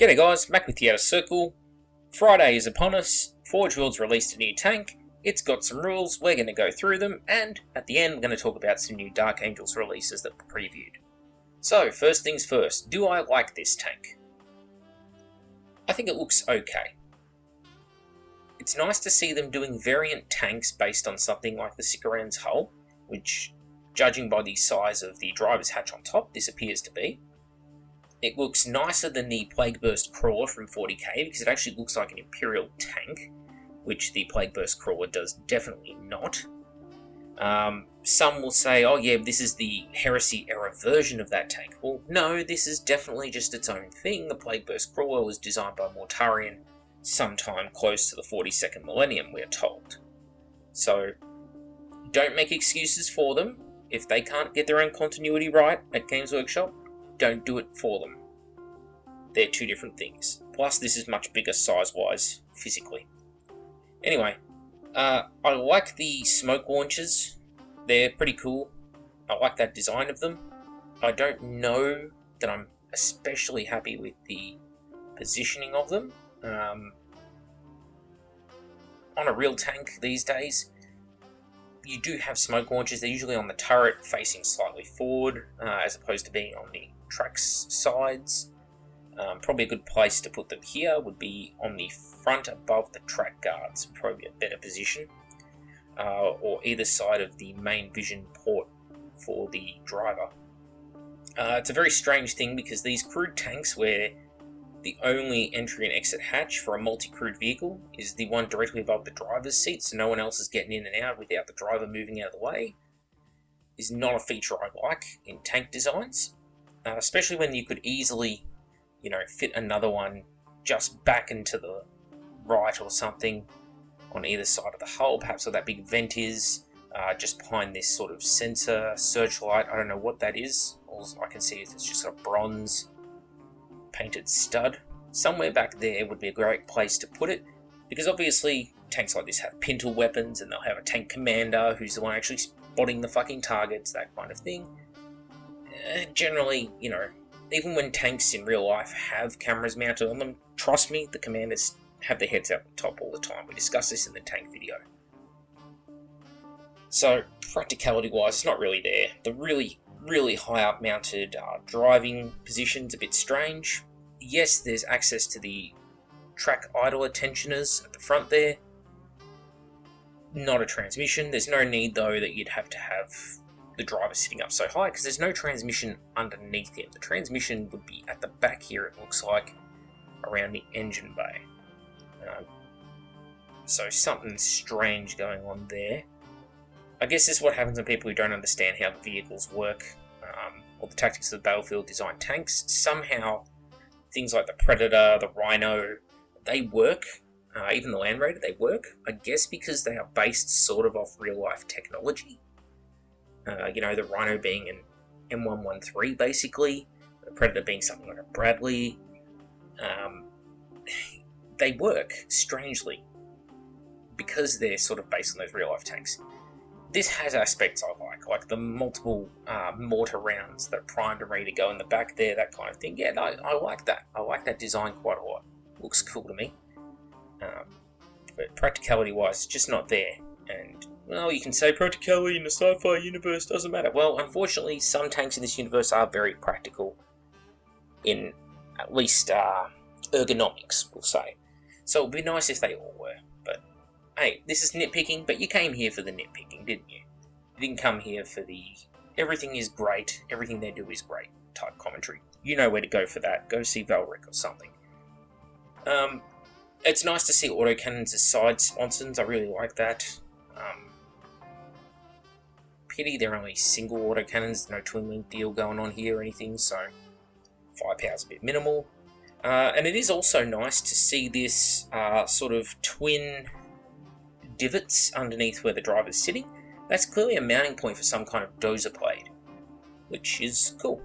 G'day guys, back with the Outer Circle. Friday is upon us, Forge World's released a new tank, it's got some rules, we're going to go through them, and at the end we're going to talk about some new Dark Angels releases that were previewed. So, first things first, do I like this tank? I think it looks okay. It's nice to see them doing variant tanks based on something like the Sikaran's hull, which, judging by the size of the driver's hatch on top, this appears to be. It looks nicer than the Plague Burst Crawler from 40k because it actually looks like an Imperial tank, which the Plague Burst Crawler does definitely not. Some will say, oh yeah, this is the Heresy era version of that tank. Well, no, this is definitely just its own thing. The Plague Burst Crawler was designed by Mortarion sometime close to the 42nd millennium, we're told. So, don't make excuses for them. If they can't get their own continuity right at Games Workshop, don't do it for them. They're two different things. Plus, this is much bigger size-wise, physically. Anyway, I like the smoke launchers. They're pretty cool. I like that design of them. I don't know that I'm especially happy with the positioning of them. On a real tank these days, you do have smoke launchers. They're usually on the turret facing slightly forward, as opposed to being on the track's sides. Probably a good place to put them here would be on the front above the track guards, probably a better position, or either side of the main vision port for the driver. It's a very strange thing because these crewed tanks where the only entry and exit hatch for a multi-crewed vehicle is the one directly above the driver's seat, so no one else is getting in and out without the driver moving out of the way, is not a feature I like in tank designs, especially when you could easily, fit another one just back into the right or something on either side of the hull, perhaps where that big vent is, just behind this sort of sensor searchlight. I don't know what that is. All I can see is it's just a bronze painted stud. Somewhere back there would be a great place to put it, because obviously tanks like this have pintle weapons and they'll have a tank commander who's the one actually spotting the fucking targets, that kind of thing. Generally, even when tanks in real life have cameras mounted on them, trust me, the commanders have their heads out the top all the time. We discussed this in the tank video. So, practicality-wise, it's not really there. The really high up mounted driving position's a bit strange. Yes, there's access to the track idler tensioners at the front there. Not a transmission. There's no need though that you'd have to have the driver sitting up so high because there's no transmission underneath him. The transmission would be at the back here, it looks like, around the engine bay. So something strange going on there. I guess this is what happens when people who don't understand how the vehicles work, or the tactics of the battlefield design tanks. Somehow, things like the Predator, the Rhino, they work. Even the Land Raider, they work. I guess because they are based sort of off real-life technology. The Rhino being an M113, basically. The Predator being something like a Bradley. They work, strangely, because they're sort of based on those real-life tanks. This has aspects I like the multiple mortar rounds that are primed and ready to go in the back there, that kind of thing. Yeah, I like that. I like that design quite a lot. Looks cool to me. But practicality-wise, it's just not there. And, well, you can say practicality in a sci-fi universe doesn't matter. Well, unfortunately, some tanks in this universe are very practical in at least ergonomics, we'll say. So it would be nice if they all were. But, hey, this is nitpicking, but you came here for the nitpicking, didn't you? You didn't come here for the everything is great, everything they do is great type commentary. You know where to go for that. Go see Valric or something. It's nice to see autocannons as side sponsons. I really like that. Pity they're only single autocannons, no twin link deal going on here or anything, so firepower's a bit minimal. And it is also nice to see this sort of twin divots underneath where the driver's sitting. That's clearly a mounting point for some kind of dozer blade, which is cool.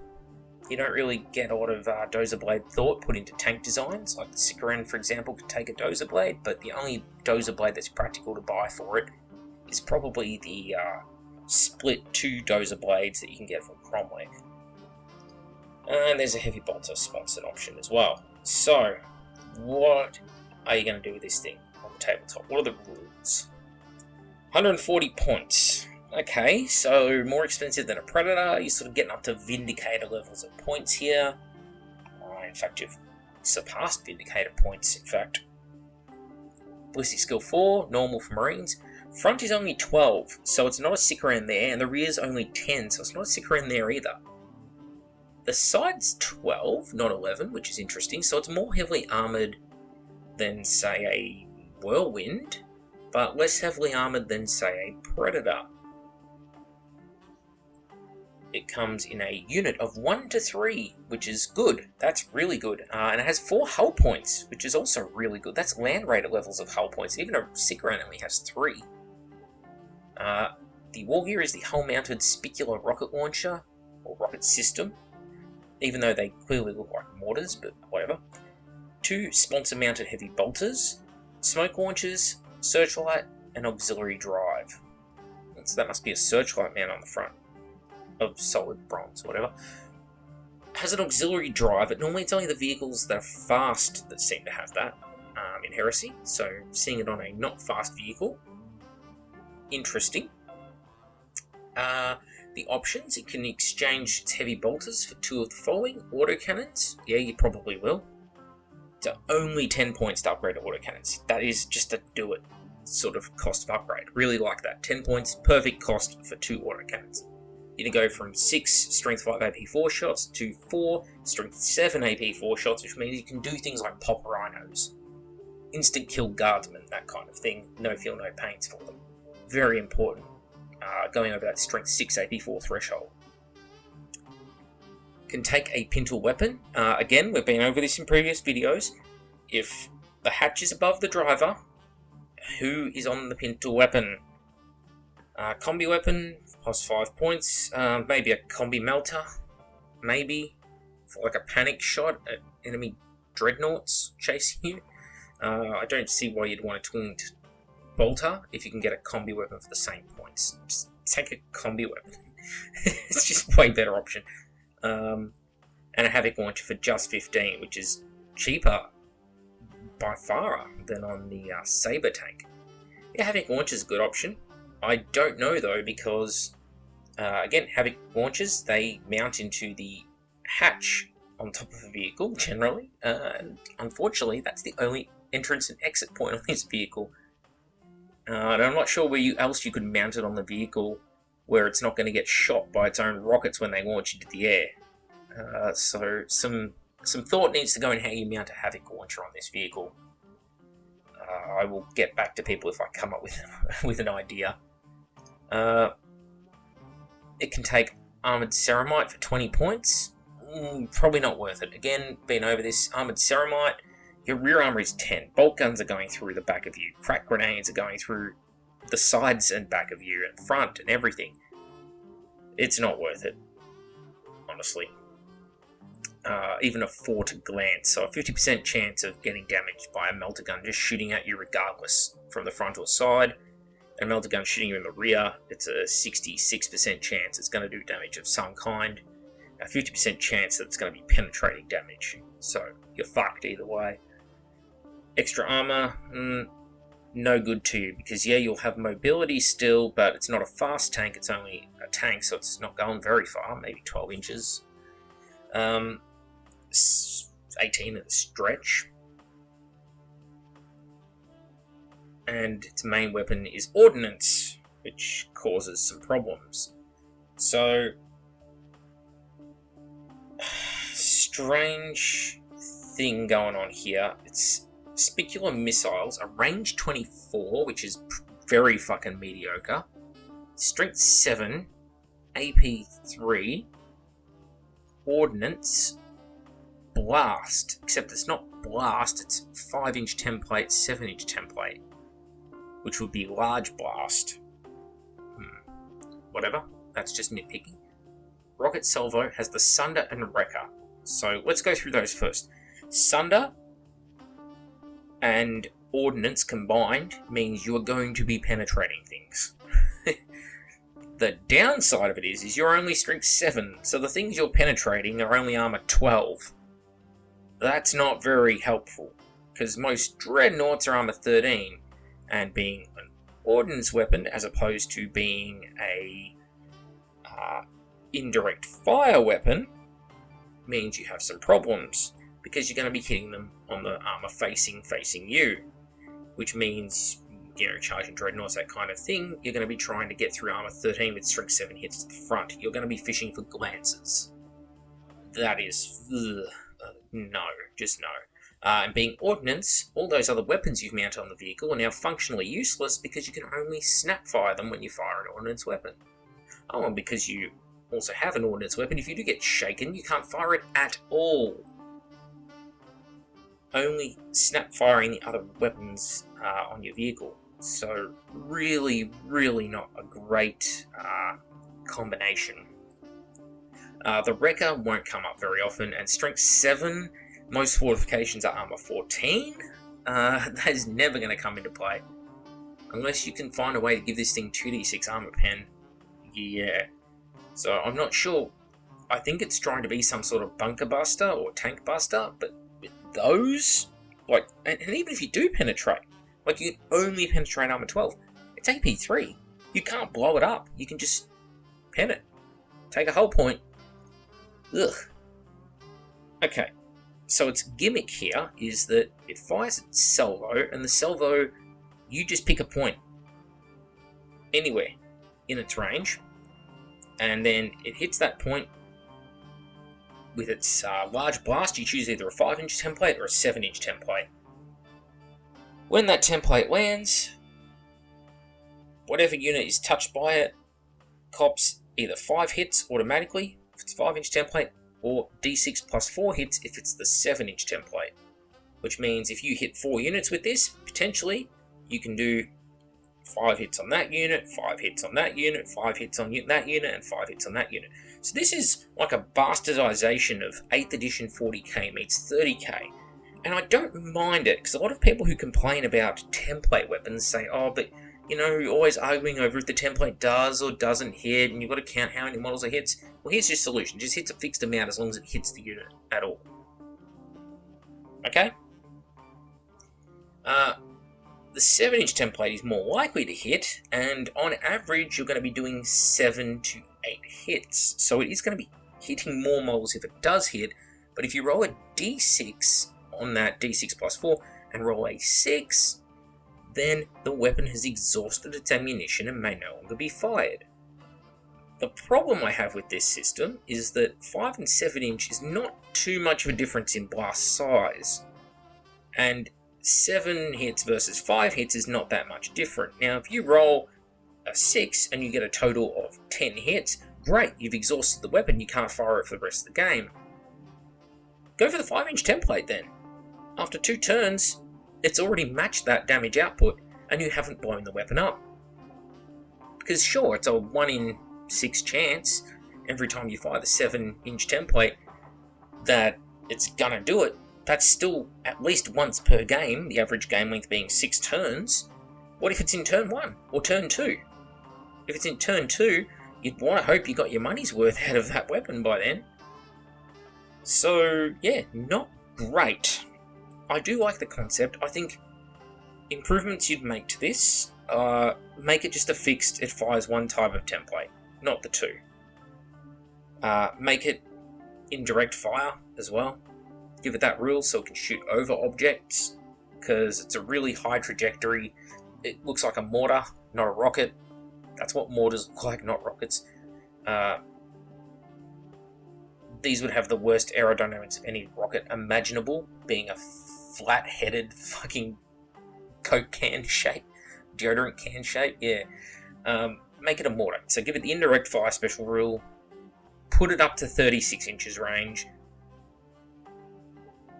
You don't really get a lot of dozer blade thought put into tank designs, like the Sikaran, for example, could take a dozer blade, but the only dozer blade that's practical to buy for it is probably the split 2 dozer blades that you can get from Cromlech. And there's a heavy bolter sponsored option as well. So, what are you going to do with this thing on the tabletop? What are the rules? 140 points. Okay, so more expensive than a Predator. You're sort of getting up to Vindicator levels of points here. In fact, you've surpassed Vindicator points, in fact. Ballistic skill 4, normal for Marines. Front is only 12, so it's not a sick around there, and the rear's only 10, so it's not a sick around there either. The side's 12, not 11, which is interesting, so it's more heavily armoured than, say, a Whirlwind, but less heavily armoured than, say, a Predator. It comes in a unit of 1 to 3, which is good. That's really good. And it has 4 hull points, which is also really good. That's Land Raider levels of hull points. Even a Sicaran only has 3. The war gear is the hull-mounted spicular rocket launcher, or rocket system, even though they clearly look like mortars, but whatever. 2 sponsor-mounted heavy bolters, smoke launchers, searchlight, and auxiliary drive. So that must be a searchlight mount on the front of solid bronze, whatever. Has an auxiliary drive, but normally it's only the vehicles that are fast that seem to have that in Heresy, so seeing it on a not fast vehicle, interesting. The options, it can exchange its heavy bolters for 2 of the following. Autocannons, yeah, you probably will. So only 10 points to upgrade to autocannons. That is just a do it sort of cost of upgrade. Really like that. 10 points, perfect cost for 2 autocannons. You can go from 6 strength 5 AP 4 shots to 4 strength 7 AP 4 shots, which means you can do things like pop rhinos, instant kill guardsmen, that kind of thing. No feel, no pains for them. Very important, going over that strength 6 AP 4 threshold. Can take a pintle weapon. Again, we've been over this in previous videos. If the hatch is above the driver, who is on the pintle weapon? Combi weapon, plus 5 points. Maybe a combi melter. Maybe. For like a panic shot at enemy dreadnoughts chasing you. I don't see why you'd want a twinged bolter if you can get a combi weapon for the same points. Just take a combi weapon. It's just a way better option. And a Havoc launcher for just 15, which is cheaper by far than on the Saber tank. Yeah, Havoc launcher is a good option. I don't know though, because again, Havoc launchers, they mount into the hatch on top of a vehicle generally, and unfortunately that's the only entrance and exit point on this vehicle. And I'm not sure where else you could mount it on the vehicle where it's not going to get shot by its own rockets when they launch into the air. So some thought needs to go in how you mount a Havoc launcher on this vehicle. I will get back to people if I come up with an idea. It can take Armoured Ceramite for 20 points. Probably not worth it. Again, been over this. Armoured Ceramite, your rear armour is 10. Bolt guns are going through the back of you. Crack grenades are going through the sides and back of you, and front and everything. It's not worth it, honestly. Even a 4 to glance, so a 50% chance of getting damaged by a melter gun just shooting at you regardless from the front or side. And a melter gun shooting you in the rear, it's a 66% chance it's going to do damage of some kind. A 50% chance that it's going to be penetrating damage. So you're fucked either way. Extra armor, no good to you, because yeah, you'll have mobility still, but it's not a fast tank, it's only a tank, so it's not going very far, maybe 12 inches. 18 at a stretch. And its main weapon is ordnance, which causes some problems. So, strange thing going on here. It's spicular missiles, a range 24, which is very fucking mediocre. Strength 7, AP 3, ordnance, blast, except it's not blast, it's 5-inch template, 7-inch template, which would be large blast. Whatever, that's just nitpicking. Rocket Salvo has the Sunder and Wrecker. So let's go through those first. Sunder and ordnance combined means you are going to be penetrating things. The downside of it is you're only strength 7, so the things you're penetrating are only armor 12. That's not very helpful, because most dreadnoughts are armor 13, and being an ordnance weapon as opposed to being a indirect fire weapon means you have some problems, because you're going to be hitting them on the armor facing you, which means, charging dreadnoughts, that kind of thing, you're going to be trying to get through armor 13 with strength 7 hits to the front. You're going to be fishing for glances. That is, no, just no. And being ordnance, all those other weapons you've mounted on the vehicle are now functionally useless because you can only snap fire them when you fire an ordnance weapon. Oh, and because you also have an ordnance weapon, if you do get shaken, you can't fire it at all. Only snap firing the other weapons on your vehicle. So really, really not a great combination. The Wrecker won't come up very often, and Strength 7, most fortifications are Armor 14. That is never going to come into play. Unless you can find a way to give this thing 2d6 Armor Pen. Yeah. So I'm not sure. I think it's trying to be some sort of bunker buster or tank buster, but with those, and even if you do penetrate, you can only penetrate Armor 12. It's AP3. You can't blow it up. You can just pen it. Take a hull point. Ugh. Okay, so its gimmick here is that it fires its salvo, and the salvo, you just pick a point anywhere in its range, and then it hits that point with its large blast. You choose either a 5-inch template or a 7-inch template. When that template lands, whatever unit is touched by it cops either 5 hits automatically if it's 5-inch template, or d6 plus 4 hits if it's the 7-inch template. Which means if you hit 4 units with this, potentially you can do 5 hits on that unit, 5 hits on that unit, 5 hits on that unit, and 5 hits on that unit. So this is like a bastardization of 8th edition 40k meets 30k. And I don't mind it, because a lot of people who complain about template weapons say, oh, but you're always arguing over if the template does or doesn't hit, and you've got to count how many models it hits. Well, here's your solution. Just hits a fixed amount as long as it hits the unit at all. Okay? The 7-inch template is more likely to hit, and on average, you're going to be doing 7 to 8 hits. So it is going to be hitting more models if it does hit, but if you roll a d6 on that d6 plus 4 and roll a 6, then the weapon has exhausted its ammunition and may no longer be fired. The problem I have with this system is that 5 and 7 inch is not too much of a difference in blast size, and 7 hits versus 5 hits is not that much different. Now, if you roll a 6 and you get a total of 10 hits, great, you've exhausted the weapon, you can't fire it for the rest of the game. Go for the 5-inch template then. After 2 turns, it's already matched that damage output, and you haven't blown the weapon up. Because sure, it's a 1 in 6 chance every time you fire the 7-inch template that it's gonna do it. That's still at least once per game, the average game length being 6 turns. What if it's in turn 1 or turn 2? If it's in turn 2, you'd want to hope you got your money's worth out of that weapon by then. So yeah, not great. I do like the concept. I think improvements you'd make to this, make it just a fixed, it fires 1 type of template, not the 2. Make it indirect fire as well. Give it that rule so it can shoot over objects, because it's a really high trajectory. It looks like a mortar, not a rocket. That's what mortars look like, not rockets. These would have the worst aerodynamics of any rocket imaginable, being a flat-headed fucking Coke can shape, deodorant can shape, yeah. Make it a mortar. So give it the indirect fire special rule, put it up to 36 inches range.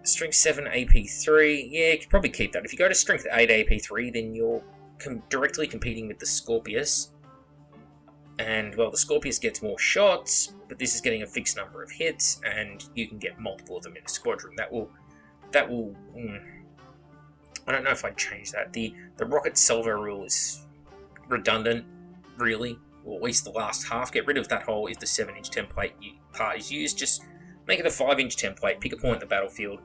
Strength 7 AP3, yeah, you could probably keep that. If you go to Strength 8 AP3, then you're directly competing with the Scorpius. And, well, the Scorpius gets more shots, but this is getting a fixed number of hits, and you can get multiple of them in a squadron. That will I don't know if I'd change that. The rocket salvo rule is redundant, really, or at least the last half. Get rid of that whole if the 7-inch template part is used. Just make it a 5-inch template, pick a point in the battlefield,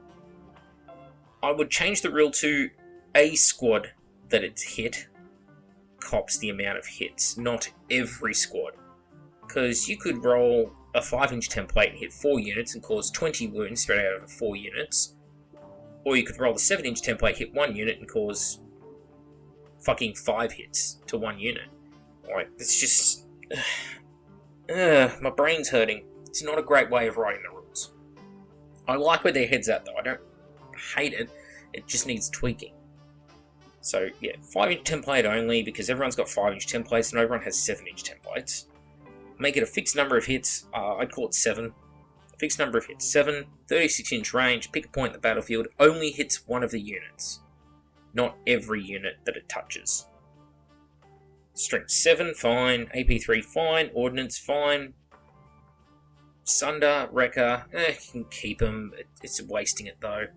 I would change the rule to a squad that it's hit cops the amount of hits, not every squad. Because you could roll a 5-inch template and hit 4 units and cause 20 wounds spread out over 4 units. Or you could roll the 7-inch template, hit 1 unit and cause fucking 5 hits to 1 unit. Like, it's just... my brain's hurting. It's not a great way of writing the rules. I like where their head's at though. I don't hate it. It just needs tweaking. So yeah, 5-inch template only, because everyone's got 5-inch templates and everyone has 7-inch templates. Make it a fixed number of hits. I'd call it 7. A fixed number of hits. 7, 36-inch range, pick a point in the battlefield, only hits one of the units. Not every unit that it touches. Strength 7, fine. AP3, fine. Ordnance, fine. Sunder, Wrecker, you can keep them. It's wasting it though.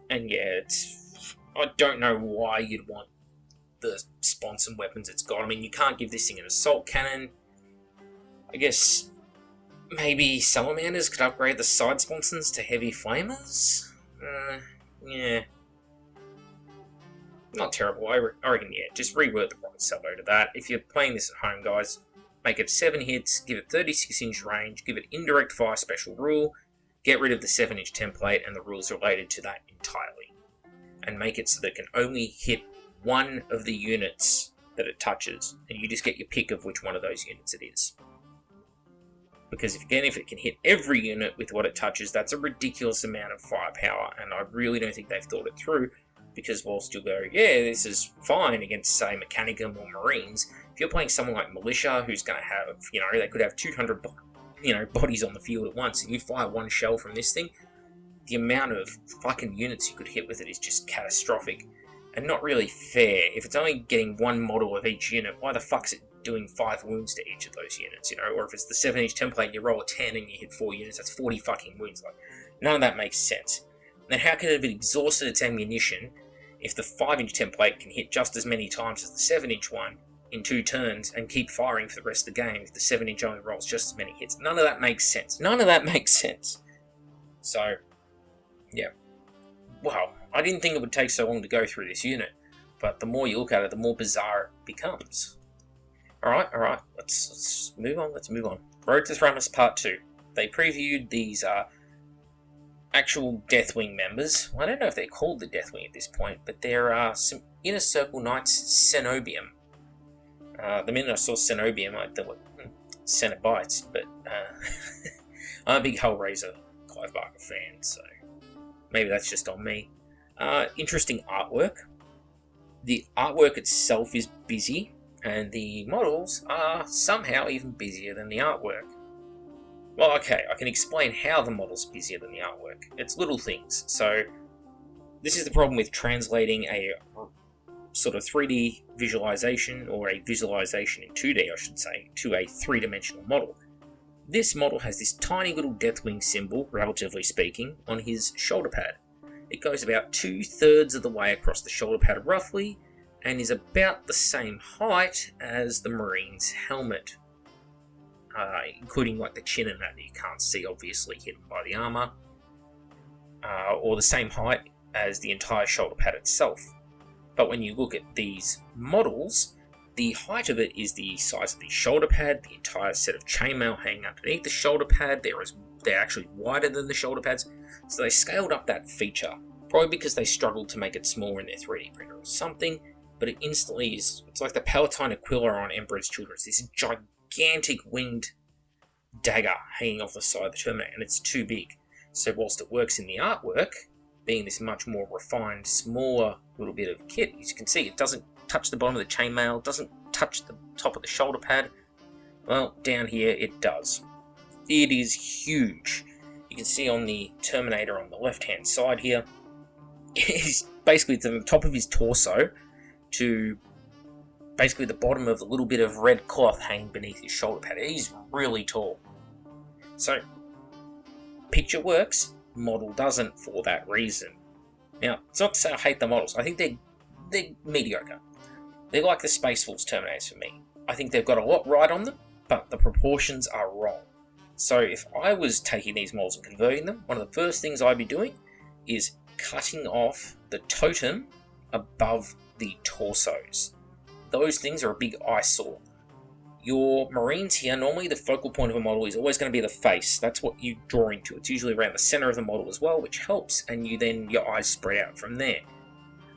And yeah, I don't know why you'd want the sponsor weapons it's got. I mean, you can't give this thing an assault cannon. I guess maybe salamanders could upgrade the side sponsons to heavy flamers? Yeah. Not terrible. I reckon, yeah, just reword the rocket salvo to that. If you're playing this at home, guys, make it 7 hits, give it 36-inch range, give it indirect fire special rule, get rid of the 7-inch template and the rules related to that entirely. And make it so that it can only hit one of the units that it touches, and you just get your pick of which one of those units it is. Because if it can hit every unit with what it touches, that's a ridiculous amount of firepower, and I really don't think they've thought it through, because whilst you'll go, yeah, this is fine against, say, Mechanicum or Marines, if you're playing someone like Militia, who's going to have, they could have 200, bodies on the field at once, and you fire one shell from this thing, the amount of fucking units you could hit with it is just catastrophic, and not really fair. If it's only getting one model of each unit, why the fuck's it doing 5 wounds to each of those units, or if it's the 7-inch template and you roll a 10 and you hit 4 units, that's 40 fucking wounds. Like, none of that makes sense. Then how can it have exhausted its ammunition if the 5-inch template can hit just as many times as the 7-inch one in 2 turns and keep firing for the rest of the game if the 7-inch only rolls just as many hits? None of that makes sense. None of that makes sense. So, yeah. Wow, I didn't think it would take so long to go through this unit, but the more you look at it, the more bizarre it becomes. Alright, let's move on, Road to Thramas Part 2. They previewed these actual Deathwing members. Well, I don't know if they're called the Deathwing at this point, but they're some Inner Circle Knights Cenobium. The minute I saw Cenobium, I thought, Cenobites, but I'm a big Hellraiser Clive Barker fan, so maybe that's just on me. Interesting artwork. The artwork itself is busy, and the models are somehow even busier than the artwork. Well, okay, I can explain how the model's busier than the artwork. It's little things. So, this is the problem with translating a sort of 3D visualization, or a visualization in 2D, I should say, to a 3-dimensional model. This model has this tiny little Deathwing symbol, relatively speaking, on his shoulder pad. It goes about 2/3 of the way across the shoulder pad roughly, and is about the same height as the Marine's helmet. Including like the chin and that you can't see, obviously hidden by the armour, or the same height as the entire shoulder pad itself. But when you look at these models, the height of it is the size of the shoulder pad, the entire set of chainmail hanging underneath the shoulder pad. They're actually wider than the shoulder pads, so they scaled up that feature, probably because they struggled to make it smaller in their 3D printer or something, but it instantly is, it's like the Palatine Aquila on Emperor's Children. It's this gigantic winged dagger hanging off the side of the Terminator, and it's too big. So whilst it works in the artwork, being this much more refined, smaller little bit of kit, as you can see, it doesn't touch the bottom of the chainmail, doesn't touch the top of the shoulder pad. Well, down here it does. It is huge. You can see on the Terminator on the left-hand side here, is basically to the top of his torso to basically the bottom of the little bit of red cloth hanging beneath his shoulder pad. He's really tall. So, picture works, model doesn't for that reason. Now, it's not to say I hate the models. I think they're mediocre. They're like the Space Wolves Terminators for me. I think they've got a lot right on them, but the proportions are wrong. So if I was taking these models and converting them, one of the first things I'd be doing is cutting off the totem above the torsos. Those things are a big eyesore. Your Marines here, normally the focal point of a model is always going to be the face. That's what you draw into. It's usually around the center of the model as well, which helps, and your eyes spread out from there.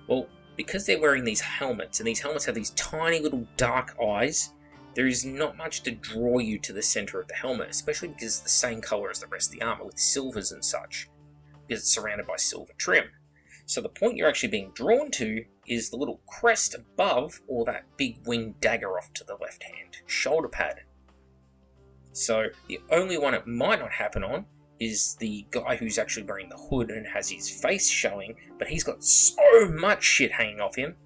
Well, because they're wearing these helmets, and these helmets have these tiny little dark eyes, there is not much to draw you to the center of the helmet, especially because it's the same color as the rest of the armor, with silvers and such, because it's surrounded by silver trim. So the point you're actually being drawn to is the little crest above, or that big winged dagger off to the left hand, shoulder pad. So the only one it might not happen on is the guy who's actually wearing the hood and has his face showing, but he's got so much shit hanging off him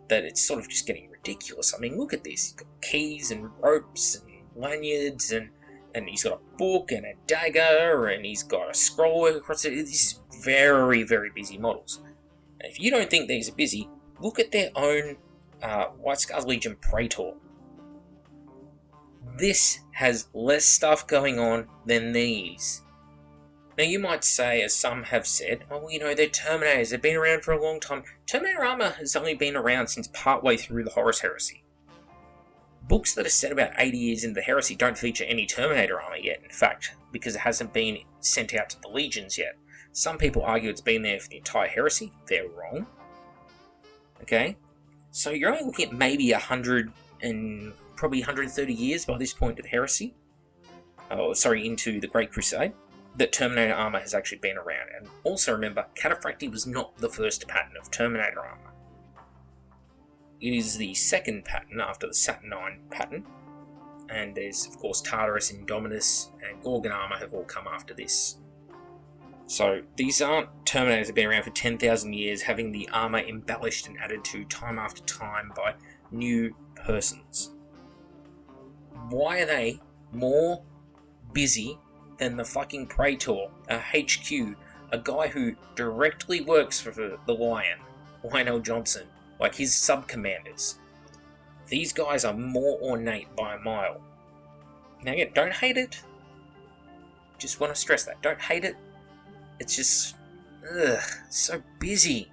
that it's sort of just getting ridiculous. I mean, look at this. He's got keys and ropes and lanyards, and he's got a book and a dagger, and he's got a scroll across it. This is very, very busy models. And if you don't think these are busy, look at their own White Scars Legion Praetor. This has less stuff going on than these. Now you might say, as some have said, oh, you know, they're Terminators, they've been around for a long time. Terminator armor has only been around since partway through the Horus Heresy. Books that are set about 80 years into the Heresy don't feature any Terminator armor yet, in fact, because it hasn't been sent out to the Legions yet. Some people argue it's been there for the entire Heresy. They're wrong. Okay? So you're only looking at maybe 100 and probably 130 years by this point of Heresy. Into the Great Crusade, that Terminator armor has actually been around. And also remember, Cataphractii was not the first pattern of Terminator armor. It is the second pattern after the Saturnine pattern. And there's, of course, Tartarus, Indominus, and Gorgon armor have all come after this. So these aren't Terminators that have been around for 10,000 years, having the armor embellished and added to time after time by new persons. Why are they more busy than the fucking Praetor, a HQ, a guy who directly works for the Lion, Lionel Johnson, like his sub-commanders? These guys are more ornate by a mile. Now again, don't hate it. Just want to stress that. Don't hate it. It's just, so busy.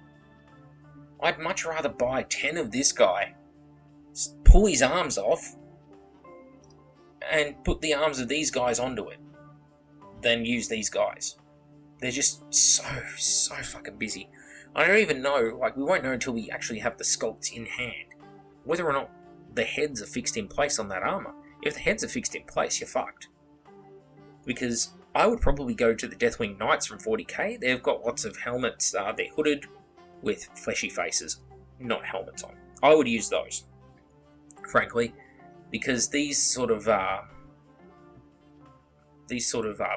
I'd much rather buy 10 of this guy, pull his arms off, and put the arms of these guys onto it, than use these guys. They're just so fucking busy. I don't even know, we won't know until we actually have the sculpts in hand, whether or not the heads are fixed in place on that armor. If the heads are fixed in place, you're fucked. Because I would probably go to the Deathwing Knights from 40k. They've got lots of helmets. They're hooded with fleshy faces, not helmets on. I would use those, frankly, because these sort of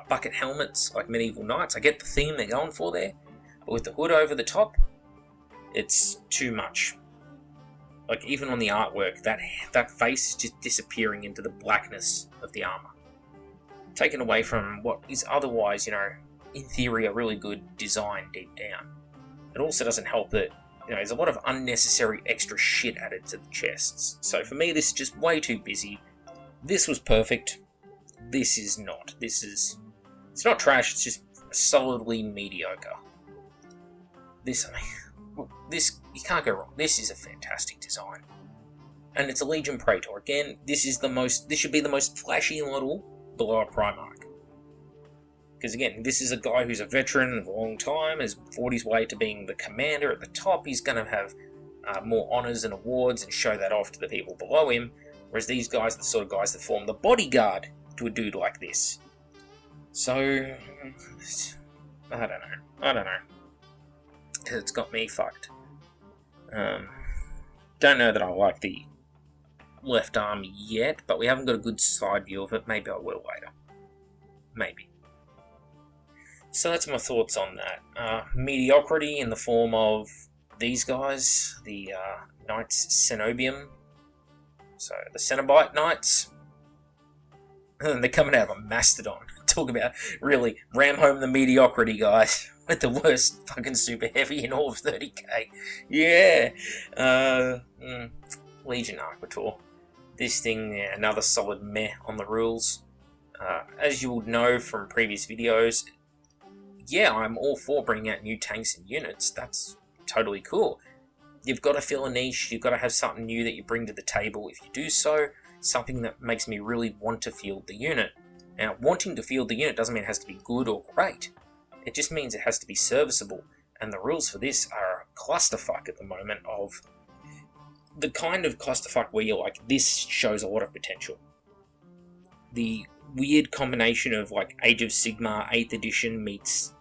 bucket helmets, like Medieval Knights, I get the theme they're going for there, but with the hood over the top, it's too much. Even on the artwork, that face is just disappearing into the blackness of the armor, taken away from what is otherwise, in theory, a really good design deep down. It also doesn't help that, there's a lot of unnecessary extra shit added to the chests. So for me, this is just way too busy. This was perfect. This is not. It's not trash, it's just solidly mediocre. This, you can't go wrong. This is a fantastic design. And it's a Legion Praetor. Again, this should be the most flashy model below a Primarch. Because again, this is a guy who's a veteran of a long time, has fought his way to being the commander at the top. He's going to have more honours and awards and show that off to the people below him. Whereas these guys are the sort of guys that form the bodyguard to a dude like this. So, I don't know. It's got me fucked. Don't know that I like the left arm yet, but we haven't got a good side view of it. Maybe I will later. Maybe. So that's my thoughts on that. Mediocrity in the form of these guys, the Knights Cenobium. So the Cenobite Knights. They're coming out of a Mastodon. Talk about really ram home the mediocrity, guys. With the worst fucking super heavy in all of 30k. Yeah. Legion Arquitor. This thing, another solid meh on the rules. As you would know from previous videos, yeah, I'm all for bringing out new tanks and units. That's totally cool. You've got to fill a niche. You've got to have something new that you bring to the table. If you do so, something that makes me really want to field the unit. Now, wanting to field the unit doesn't mean it has to be good or great. It just means it has to be serviceable. And the rules for this are a clusterfuck at the moment of the kind of clusterfuck where you're like, this shows a lot of potential. The weird combination of like Age of Sigmar 8th edition meets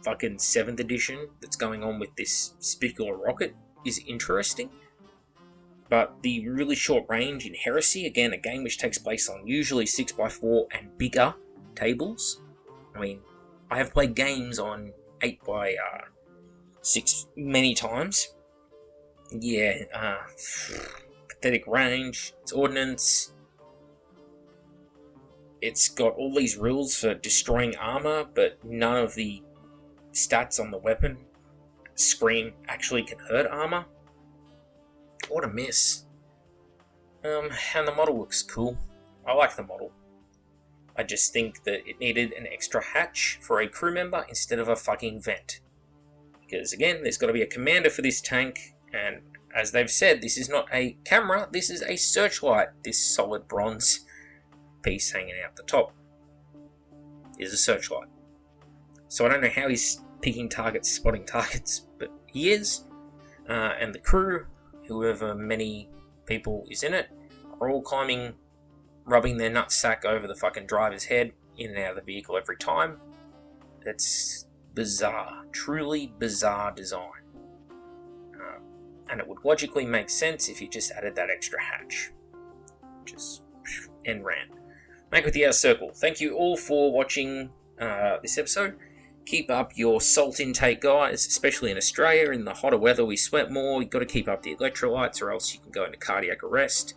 fucking 7th edition that's going on with this spicular rocket is interesting. But the really short range in Heresy, again, a game which takes place on usually 6x4 and bigger tables. I mean, I have played games on 8x6 many times. Yeah, pathetic range, it's ordnance. It's got all these rules for destroying armor, but none of the stats on the weapon scream actually can hurt armor. What a miss. And the model looks cool. I like the model. I just think that it needed an extra hatch for a crew member instead of a fucking vent. Because again, there's got to be a commander for this tank, and as they've said, this is not a camera, this is a searchlight. This solid bronze piece hanging out the top is a searchlight. So I don't know how he's picking targets, spotting targets, but he is. And the crew, whoever many people is in it, are all climbing, rubbing their nutsack over the fucking driver's head, in and out of the vehicle every time. It's bizarre, truly bizarre design. And it would logically make sense if you just added that extra hatch. Just end rant. Make with the outer circle. Thank you all for watching this episode. Keep up your salt intake, guys, especially in Australia. In the hotter weather, we sweat more. You've got to keep up the electrolytes, or else you can go into cardiac arrest.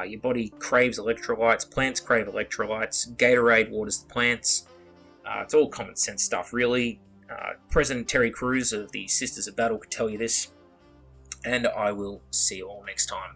Your body craves electrolytes. Plants crave electrolytes. Gatorade waters the plants. It's all common sense stuff, really. President Terry Crews of the Sisters of Battle could tell you this. And I will see you all next time.